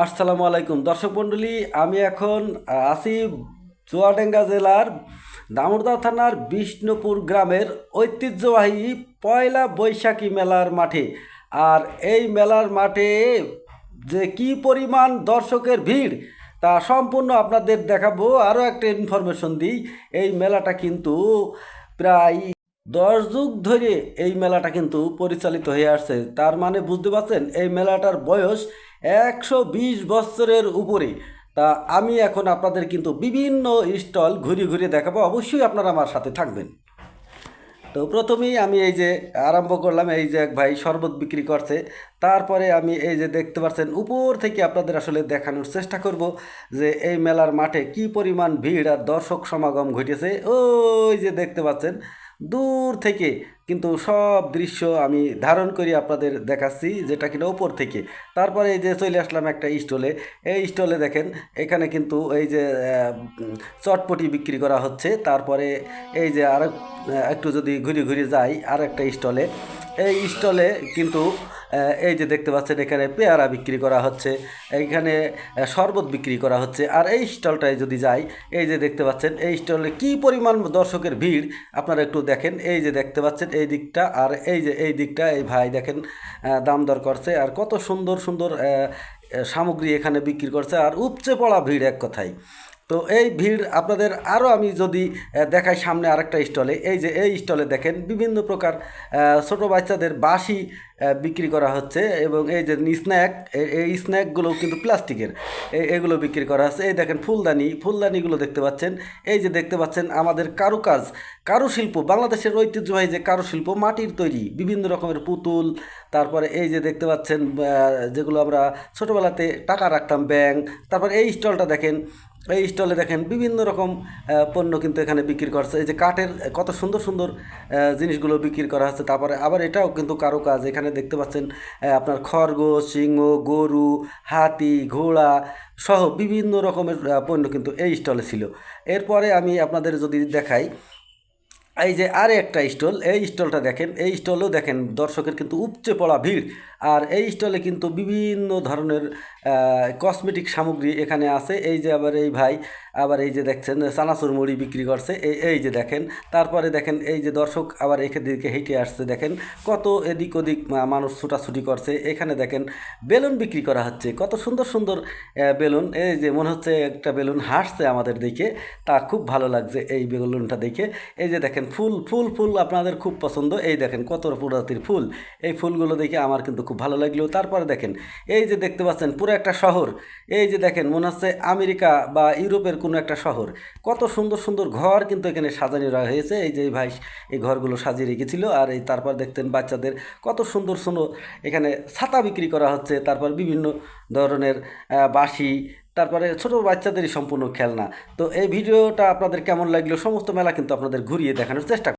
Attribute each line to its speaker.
Speaker 1: আসসালামু আলাইকুম দর্শক মণ্ডলী। আমি এখন আছি চুয়াডাঙ্গা জেলার দামোদর থানার বিষ্ণুপুর গ্রামের ঐতিহ্যবাহী পয়লা বৈশাখী মেলার মাঠে। আর এই মেলার মাঠে যে কি পরিমাণ দর্শকের ভিড় তা সম্পূর্ণ আপনাদের দেখাবো। আরও একটা ইনফরমেশন দিই, এই মেলাটা কিন্তু প্রায় 10 যুগ ধরে এই মেলাটা কিন্তু পরিচালিত হয়ে আসছে। তার মানে বুঝতে পারছেন এই মেলাটার বয়স 120 বছরের উপরে। তা আমি এখন আপনাদের কিন্তু বিভিন্ন স্টল ঘুরে ঘুরে দেখাবো, অবশ্যই আপনারা আমার সাথে থাকবেন। তো প্রথমেই আমি এই যে আরম্ভ করলাম, এই যে এক ভাই শরবত বিক্রি করছে। তারপরে আমি এই যে দেখতে পাচ্ছেন উপর থেকে আপনাদের আসলে দেখানোর চেষ্টা করব যে এই মেলার মাঠে কি পরিমাণ ভিড় আর দর্শক সমাগম ঘটেছে। ওই যে দেখতে পাচ্ছেন দূর থেকে কিন্তু সব দৃশ্য আমি ধারণ করি আপনাদের দেখাচ্ছি, যেটা কিনা উপর থেকে। তারপরে এই যে চলে আসলাম একটা স্টলে। এই স্টলে দেখেন এখানে কিন্তু এই যে চটপটি বিক্রি করা হচ্ছে। তারপরে এই যে আর একটু যদি ঘুরে ঘুরে যাই আর একটা স্টলে, এই স্টলে কিন্তু এই যে দেখতে পাচ্ছেন এখানে পেয়ারা বিক্রি করা হচ্ছে, এইখানে শরবত বিক্রি করা হচ্ছে। আর এই স্টলটায় যদি যাই, এই যে দেখতে পাচ্ছেন এই স্টলে কি পরিমাণ দর্শকের ভিড় আপনারা একটু দেখেন। এই যে দেখতে পাচ্ছেন এই দিকটা আর এই যে এই দিকটা, এই ভাই দেখেন দাম দর করছে আর কত সুন্দর সুন্দর সামগ্রী এখানে বিক্রি করছে, আর উপচে পড়া ভিড় এক কথায়। তো এই ভিড় আপনাদের আরও আমি যদি দেখাই সামনে আরেকটা স্টলে, এই যে এই স্টলে দেখেন বিভিন্ন প্রকার ছোটো বাচ্চাদের বাঁশি বিক্রি করা হচ্ছে, এবং এই যে স্ন্যাক, এই স্ন্যাকগুলো কিন্তু প্লাস্টিকের, এগুলো বিক্রি করা হচ্ছে। এই দেখেন ফুলদানিগুলো দেখতে পাচ্ছেন। এই যে দেখতে পাচ্ছেন আমাদের কারুকাজ, কারুশিল্প, বাংলাদেশের ঐতিহ্যবাহী যে কারুশিল্প, মাটির তৈরি বিভিন্ন রকমের পুতুল। তারপরে এই যে দেখতে পাচ্ছেন যেগুলো আমরা ছোটোবেলাতে টাকা রাখতাম, ব্যাংক। তারপর এই স্টলটা দেখেন, এই স্টলে দেখেন বিভিন্ন রকম পণ্য কিন্তু এখানে বিক্রি করছে। এই যে কাঠের কত সুন্দর সুন্দর জিনিসগুলো বিক্রি করা হচ্ছে। তারপরে আবার এটাও কিন্তু কারুকাজ, এখানে দেখতে পাচ্ছেন আপনার খরগোশ, সিংহ, গরু, হাতি, ঘোড়া সহ বিভিন্ন রকমের পণ্য কিন্তু এই স্টলে ছিল। এরপরে আমি আপনাদের যদি দেখাই এই যে আরে একটা স্টল, এই স্টলটা দেখেন, এই স্টলেও দেখেন দর্শকের কিন্তু উপচে পড়া ভিড়। আর এই স্টলে কিন্তু বিভিন্ন ধরনের কসমেটিক সামগ্রী এখানে আছে। এই যে আবার এই ভাই আবার এই যে দেখছেন চানাচুর মুড়ি বিক্রি করছে, এই যে দেখেন। তারপরে দেখেন এই যে দর্শক আবার এখান দিকে হেঁটে আসছে, দেখেন কত এদিক ওদিক মানুষ ছুটাছুটি করছে। এখানে দেখেন বেলুন বিক্রি করা হচ্ছে, কত সুন্দর সুন্দর বেলুন। এই যে মনে হচ্ছে একটা বেলুন হাসছে আমাদের দেখে, তা খুব ভালো লাগছে এই বেলুনটা দেখে। এই যে দেখেন ফুল ফুল ফুল আপনাদের খুব পছন্দ, এই দেখেন কত প্রজাতির ফুল। এই ফুলগুলো দেখে আমার কিন্তু খুব ভালো লাগলো। তারপরে দেখেন এই যে দেখতে পাচ্ছেন পুরো একটা শহর, এই যে দেখেন মনে হচ্ছে আমেরিকা বা ইউরোপের কোনো একটা শহর। কত সুন্দর সুন্দর ঘর কিন্তু এখানে সাজানো রাখা হয়েছে। এই যে এই ভাই এই ঘরগুলো সাজিয়ে রেখেছিল। আর এই তারপর দেখতেন বাচ্চাদের কত সুন্দর সুন্দর এখানে ছাতা বিক্রি করা হচ্ছে। তারপর বিভিন্ন ধরনের বাঁশি, তারপরে ছোটো বাচ্চাদেরই সম্পূর্ণ খেলনা। তো এই ভিডিওটা আপনাদের কেমন লাগলো, সমস্ত মেলা কিন্তু আপনাদের ঘুরিয়ে দেখানোর চেষ্টা